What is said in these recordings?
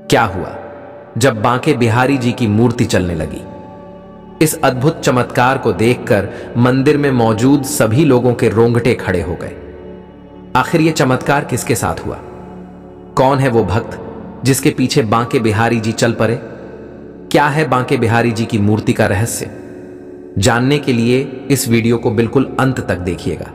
क्या हुआ जब बांके बिहारी जी की मूर्ति चलने लगी। इस अद्भुत चमत्कार को देखकर मंदिर में मौजूद सभी लोगों के रोंगटे खड़े हो गए। आखिर यह चमत्कार किसके साथ हुआ? कौन है वो भक्त जिसके पीछे बांके बिहारी जी चल पड़े? क्या है बांके बिहारी जी की मूर्ति का रहस्य? जानने के लिए इस वीडियो को बिल्कुल अंत तक देखिएगा।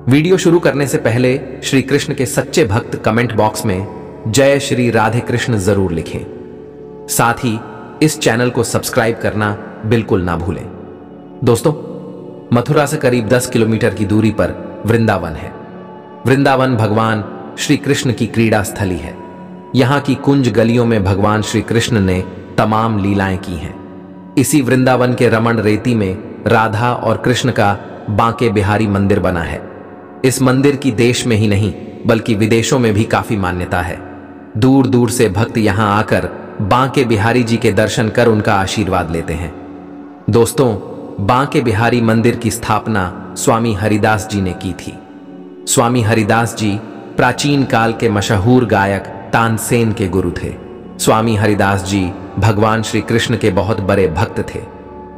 वीडियो शुरू करने से पहले श्री कृष्ण के सच्चे भक्त कमेंट बॉक्स में जय श्री राधे कृष्ण जरूर लिखें। साथ ही इस चैनल को सब्सक्राइब करना बिल्कुल ना भूलें। दोस्तों, मथुरा से करीब 10 किलोमीटर की दूरी पर वृंदावन है। वृंदावन भगवान श्री कृष्ण की क्रीड़ा स्थली है। यहां की कुंज गलियों में भगवान श्री कृष्ण ने तमाम लीलाएं की हैं। इसी वृंदावन के रमण रेती में राधा और कृष्ण का बांके बिहारी मंदिर बना है। इस मंदिर की देश में ही नहीं बल्कि विदेशों में भी काफी मान्यता है। दूर दूर से भक्त यहां आकर बांके बिहारी जी के दर्शन कर उनका आशीर्वाद लेते हैं। दोस्तों, बांके बिहारी मंदिर की स्थापना स्वामी हरिदास जी ने की थी। स्वामी हरिदास जी प्राचीन काल के मशहूर गायक तानसेन के गुरु थे। स्वामी हरिदास जी भगवान श्री कृष्ण के बहुत बड़े भक्त थे।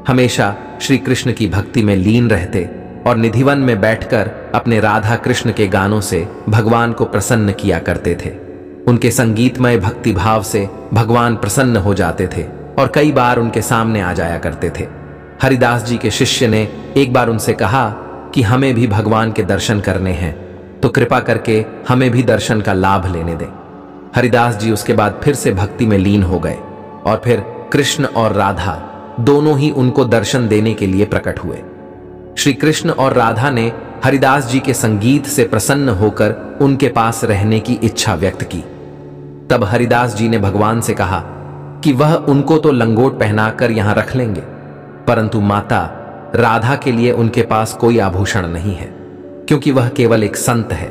हमेशा श्री कृष्ण की भक्ति में लीन रहते और निधिवन में बैठकर अपने राधा कृष्ण के गानों से भगवान को प्रसन्न किया करते थे। उनके संगीतमय भक्ति भाव से भगवान प्रसन्न हो जाते थे और कई बार उनके सामने आ जाया करते थे। हरिदास जी के शिष्य ने एक बार उनसे कहा कि हमें भी भगवान के दर्शन करने हैं, तो कृपा करके हमें भी दर्शन का लाभ लेने दें। हरिदास जी उसके बाद फिर से भक्ति में लीन हो गए और फिर कृष्ण और राधा दोनों ही उनको दर्शन देने के लिए प्रकट हुए। श्री कृष्ण और राधा ने हरिदास जी के संगीत से प्रसन्न होकर उनके पास रहने की इच्छा व्यक्त की। तब हरिदास जी ने भगवान से कहा कि वह उनको तो लंगोट पहनाकर यहां रख लेंगे, परंतु माता राधा के लिए उनके पास कोई आभूषण नहीं है, क्योंकि वह केवल एक संत है।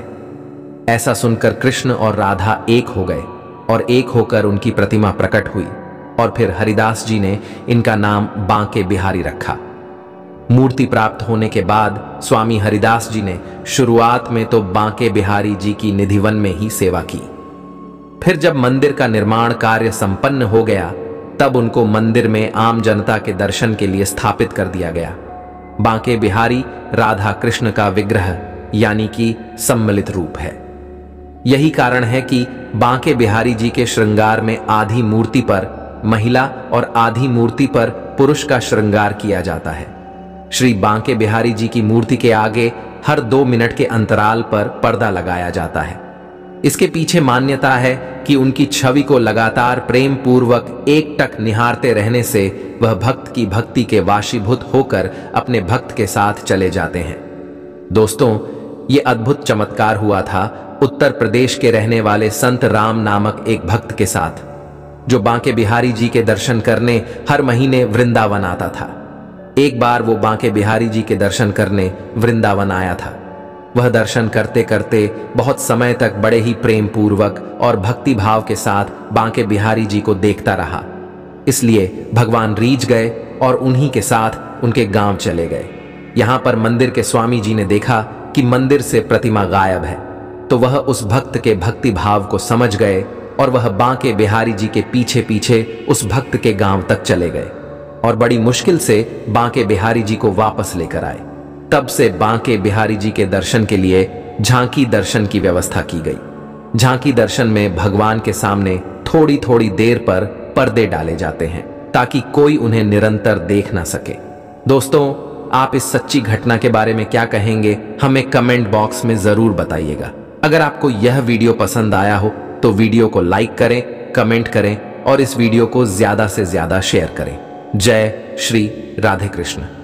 ऐसा सुनकर कृष्ण और राधा एक हो गए और एक होकर उनकी प्रतिमा प्रकट हुई और फिर हरिदास जी ने इनका नाम बांके बिहारी रखा। मूर्ति प्राप्त होने के बाद स्वामी हरिदास जी ने शुरुआत में तो बांके बिहारी जी की निधिवन में ही सेवा की। फिर जब मंदिर का निर्माण कार्य संपन्न हो गया तब उनको मंदिर में आम जनता के दर्शन के लिए स्थापित कर दिया गया। बांके बिहारी राधा कृष्ण का विग्रह यानी कि सम्मिलित रूप है। यही कारण है कि बांके बिहारी जी के श्रृंगार में आधी मूर्ति पर महिला और आधी मूर्ति पर पुरुष का श्रृंगार किया जाता है। श्री बांके बिहारी जी की मूर्ति के आगे हर 2 मिनट के अंतराल पर पर्दा लगाया जाता है। इसके पीछे मान्यता है कि उनकी छवि को लगातार प्रेम पूर्वक एकटक निहारते रहने से वह भक्त की भक्ति के वाशीभूत होकर अपने भक्त के साथ चले जाते हैं। दोस्तों, ये अद्भुत चमत्कार हुआ था उत्तर प्रदेश के रहने वाले संत राम नामक एक भक्त के साथ, जो बांके बिहारी जी के दर्शन करने हर महीने वृंदावन आता था। एक बार वो बांके बिहारी जी के दर्शन करने वृंदावन आया था। वह दर्शन करते करते बहुत समय तक बड़े ही प्रेम पूर्वक और भक्ति भाव के साथ बांके बिहारी जी को देखता रहा। इसलिए भगवान रीझ गए और उन्हीं के साथ उनके गांव चले गए। यहां पर मंदिर के स्वामी जी ने देखा कि मंदिर से प्रतिमा गायब है, तो वह उस भक्त के भक्ति भाव को समझ गए और वह बांके बिहारी जी के पीछे पीछे उस भक्त के गांव तक चले गए और बड़ी मुश्किल से बांके बिहारी जी को वापस लेकर आए। तब से बांके बिहारी जी के दर्शन के लिए झांकी दर्शन की व्यवस्था की गई। झांकी दर्शन में भगवान के सामने थोड़ी थोड़ी देर पर पर्दे डाले जाते हैं ताकि कोई उन्हें निरंतर देख ना सके। दोस्तों, आप इस सच्ची घटना के बारे में क्या कहेंगे, हमें कमेंट बॉक्स में जरूर बताइएगा। अगर आपको यह वीडियो पसंद आया हो तो वीडियो को लाइक करें, कमेंट करें और इस वीडियो को ज्यादा से ज्यादा शेयर करें। जय श्री राधे कृष्ण।